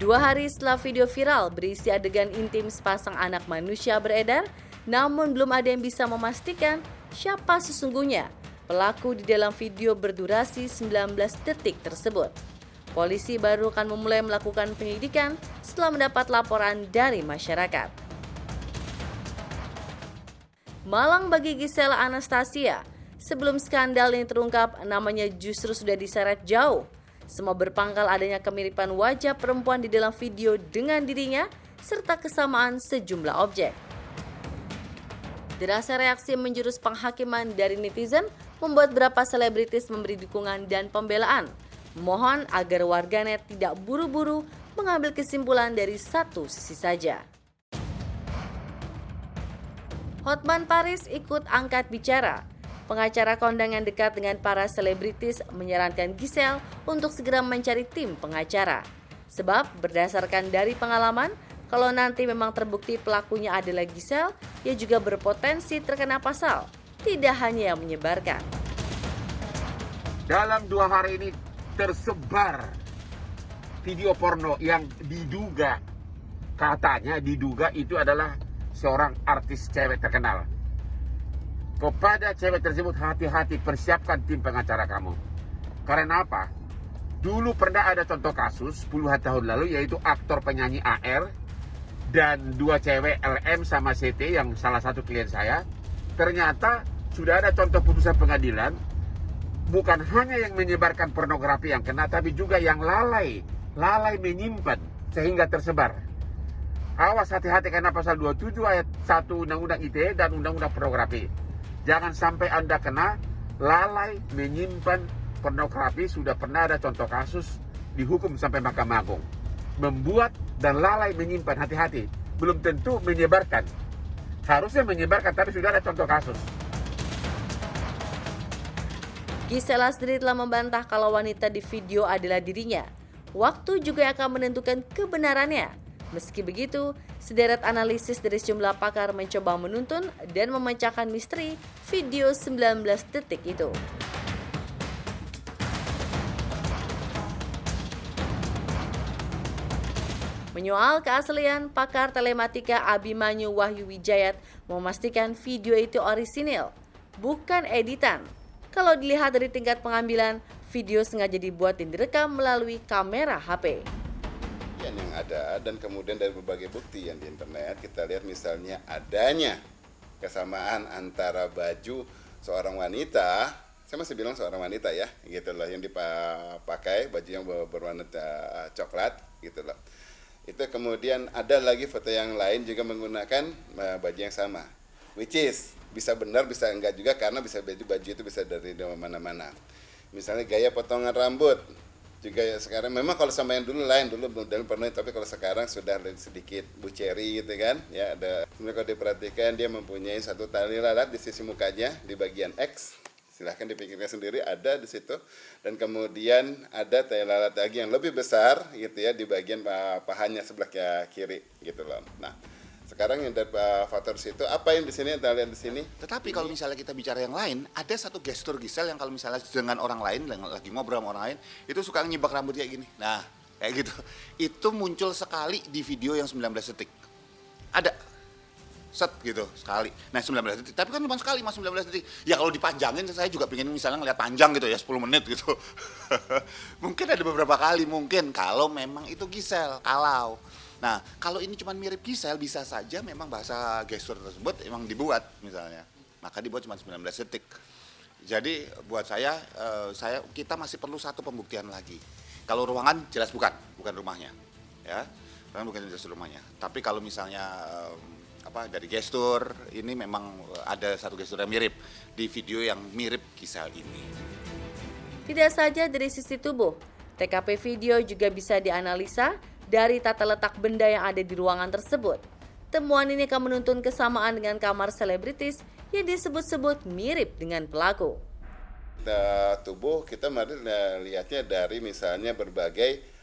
2 hari setelah video viral berisi adegan intim sepasang anak manusia beredar, namun belum ada yang bisa memastikan siapa sesungguhnya pelaku di dalam video berdurasi 19 detik tersebut. Polisi baru akan memulai melakukan penyelidikan setelah mendapat laporan dari masyarakat. Malang bagi Gisela Anastasia. Sebelum skandal ini terungkap, namanya justru sudah diseret jauh. Semua berpangkal adanya kemiripan wajah perempuan di dalam video dengan dirinya, serta kesamaan sejumlah objek. Derasnya reaksi menjurus penghakiman dari netizen membuat beberapa selebritis memberi dukungan dan pembelaan. Mohon agar warganet tidak buru-buru mengambil kesimpulan dari satu sisi saja. Hotman Paris ikut angkat bicara. Pengacara kondangan dekat dengan para selebritis menyarankan Giselle untuk segera mencari tim pengacara. Sebab berdasarkan dari pengalaman, kalau nanti memang terbukti pelakunya adalah Giselle, ia juga berpotensi terkena pasal, tidak hanya yang menyebarkan. Dalam 2 hari ini tersebar video porno yang katanya diduga itu adalah seorang artis cewek terkenal. Kepada cewek tersebut, hati-hati, persiapkan tim pengacara kamu. Karena apa? Dulu pernah ada contoh kasus puluhan tahun lalu, yaitu aktor penyanyi AR dan 2 cewek LM sama CT yang salah satu klien saya. Ternyata sudah ada contoh putusan pengadilan, bukan hanya yang menyebarkan pornografi yang kena, tapi juga yang lalai menyimpan sehingga tersebar. Awas, hati-hati karena pasal 27 ayat 1 Undang-Undang ITE dan Undang-Undang Pornografi. Jangan sampai Anda kena lalai menyimpan pornografi. Sudah pernah ada contoh kasus dihukum sampai Mahkamah Agung. Membuat dan lalai menyimpan, hati-hati. Belum tentu menyebarkan. Harusnya menyebarkan, tapi sudah ada contoh kasus. Gisela sendiri telah membantah kalau wanita di video adalah dirinya. Waktu juga akan menentukan kebenarannya. Meski begitu, sederet analisis dari sejumlah pakar mencoba menuntun dan memecahkan misteri video 19 detik itu. Menyoal keaslian, pakar telematika Abimanyu Wahyu Wijayat memastikan video itu orisinil, bukan editan. Kalau dilihat dari tingkat pengambilan, video sengaja dibuat dan direkam melalui kamera HP. Yang ada, dan kemudian dari berbagai bukti yang di internet kita lihat misalnya adanya kesamaan antara baju seorang wanita, saya masih bilang seorang wanita ya, gitu loh, yang dipakai baju yang berwarna coklat, gitu loh. Itu kemudian ada lagi foto yang lain juga menggunakan baju yang sama, which is bisa benar bisa enggak juga, karena bisa baju itu bisa dari mana-mana. Misalnya gaya potongan rambut juga ya, sekarang memang kalau sama yang dulu lain, dulu pernah, tapi kalau sekarang sudah sedikit buceri gitu kan ya. Ada sebenarnya kalau diperhatikan dia mempunyai satu tali lalat di sisi mukanya di bagian X, silahkan dipikirkan sendiri, ada di situ. Dan kemudian ada tali lalat lagi yang lebih besar gitu ya di bagian pahanya sebelah kiri gitu loh. Nah, sekarang yang dari faktor situ, apa yang di sini, kita lihat di sini. Tetapi kalau misalnya kita bicara yang lain, ada satu gestur Giselle yang kalau misalnya dengan orang lain, lagi ngobrol sama orang lain, itu suka nyibak rambut kayak gini. Nah, kayak gitu. Itu muncul sekali di video yang 19 detik. Ada. Set gitu, sekali. Nah, 19 detik. Tapi kan cuma sekali, mas 19 detik. Ya kalau dipanjangin, saya juga pengen misalnya ngeliat panjang gitu ya, 10 menit gitu. Mungkin ada beberapa kali, mungkin. Kalau memang itu Giselle, kalau. Nah, kalau ini cuma mirip Giselle, bisa saja memang bahasa gestur tersebut emang dibuat misalnya. Maka dibuat cuma 19 detik. Jadi buat kita masih perlu satu pembuktian lagi. Kalau ruangan jelas bukan rumahnya. Ya. Kan bukan jelas rumahnya. Tapi kalau misalnya dari gestur, ini memang ada satu gestur yang mirip di video yang mirip Giselle ini. Tidak saja dari sisi tubuh, TKP video juga bisa dianalisa dari tata letak benda yang ada di ruangan tersebut. Temuan ini akan menuntun kesamaan dengan kamar selebritis yang disebut-sebut mirip dengan pelaku. Tubuh kita mari lihatnya dari misalnya berbagai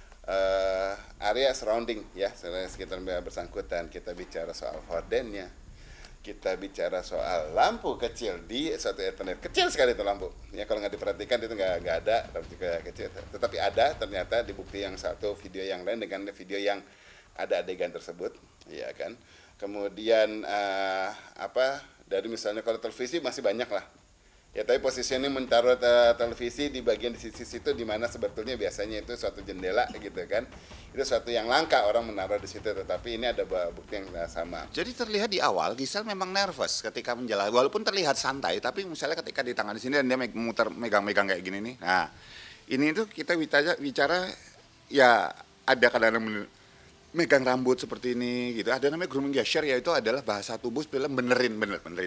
area surrounding ya, sekitar bersangkutan. Kita bicara soal hordennya, kita bicara soal lampu kecil di suatu internet, kecil sekali itu lampu. Ya kalau nggak diperhatikan itu nggak ada, tapi juga kecil. Tetapi ada ternyata di bukti yang satu, video yang lain dengan video yang ada adegan tersebut, ya kan. Kemudian dari misalnya kalau televisi masih banyak lah. Ya tapi posisinya menaruh televisi di bagian di sisi situ di mana sebetulnya biasanya itu suatu jendela gitu kan. Itu suatu yang langka orang menaruh di situ, tetapi ini ada bukti yang sama. Jadi terlihat di awal Gisel memang nervous ketika menjalani, walaupun terlihat santai, tapi misalnya ketika di tangan di sini dan dia megang-megang kayak gini nih. Nah, ini tuh kita bicara ya ada kadang-kadang megang rambut seperti ini gitu. Ada namanya grooming gesture, yaitu adalah bahasa tubuh film benerin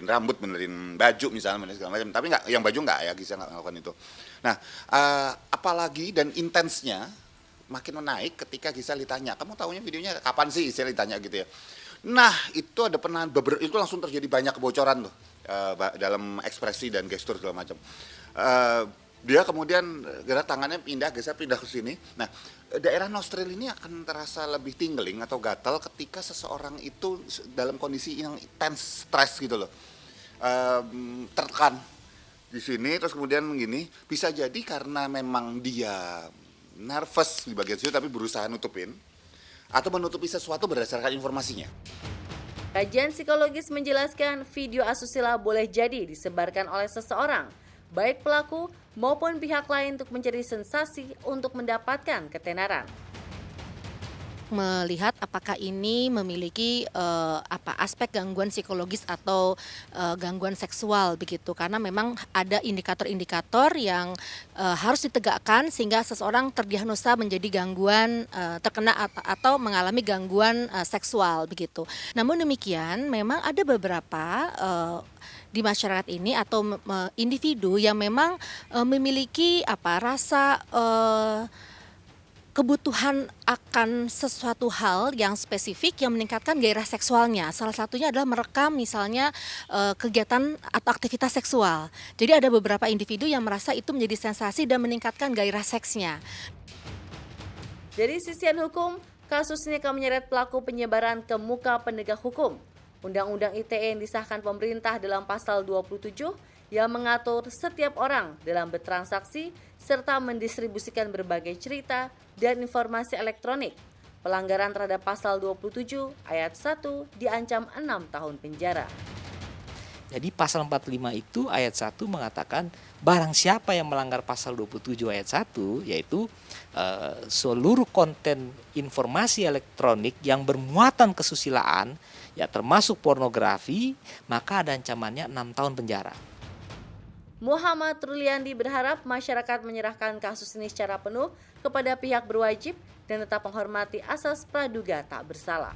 rambut, benerin baju misalnya, benerin segala macam. Tapi nggak, yang baju nggak ya, Gisel nggak melakukan itu. Nah, apalagi dan intensnya makin menaik ketika Gisel ditanya, kamu tahunya videonya kapan sih, Gisel ditanya gitu ya. Nah, itu ada itu langsung terjadi banyak kebocoran tuh dalam ekspresi dan gestur segala macam. Dia kemudian gerak tangannya Gisel pindah ke sini. Nah, daerah nostril ini akan terasa lebih tingling atau gatal ketika seseorang itu dalam kondisi yang tense, stres gitu loh. Tertekan di sini, terus kemudian begini. Bisa jadi karena memang dia nervous di bagian situ tapi berusaha nutupin atau menutupi sesuatu berdasarkan informasinya. Kajian psikologis menjelaskan video asusila boleh jadi disebarkan oleh seseorang, baik pelaku maupun pihak lain untuk mencari sensasi untuk mendapatkan ketenaran. Melihat apakah ini memiliki aspek gangguan psikologis atau gangguan seksual begitu, karena memang ada indikator-indikator yang harus ditegakkan sehingga seseorang terdiagnosa menjadi gangguan terkena atau mengalami gangguan seksual begitu. Namun demikian memang ada beberapa di masyarakat ini atau individu yang memang memiliki rasa kebutuhan akan sesuatu hal yang spesifik yang meningkatkan gairah seksualnya. Salah satunya adalah merekam misalnya kegiatan atau aktivitas seksual. Jadi ada beberapa individu yang merasa itu menjadi sensasi dan meningkatkan gairah seksnya. Dari sisian hukum, kasus ini akan menyeret pelaku penyebaran ke muka penegak hukum. Undang-Undang ITE yang disahkan pemerintah dalam pasal 27 yang mengatur setiap orang dalam bertransaksi serta mendistribusikan berbagai cerita dan informasi elektronik. Pelanggaran terhadap pasal 27 ayat 1 diancam 6 tahun penjara. Jadi pasal 45 itu ayat 1 mengatakan barang siapa yang melanggar pasal 27 ayat 1, yaitu seluruh konten informasi elektronik yang bermuatan kesusilaan, ya termasuk pornografi, maka ada ancamannya 6 tahun penjara. Muhammad Ruliandi berharap masyarakat menyerahkan kasus ini secara penuh kepada pihak berwajib dan tetap menghormati asas praduga tak bersalah.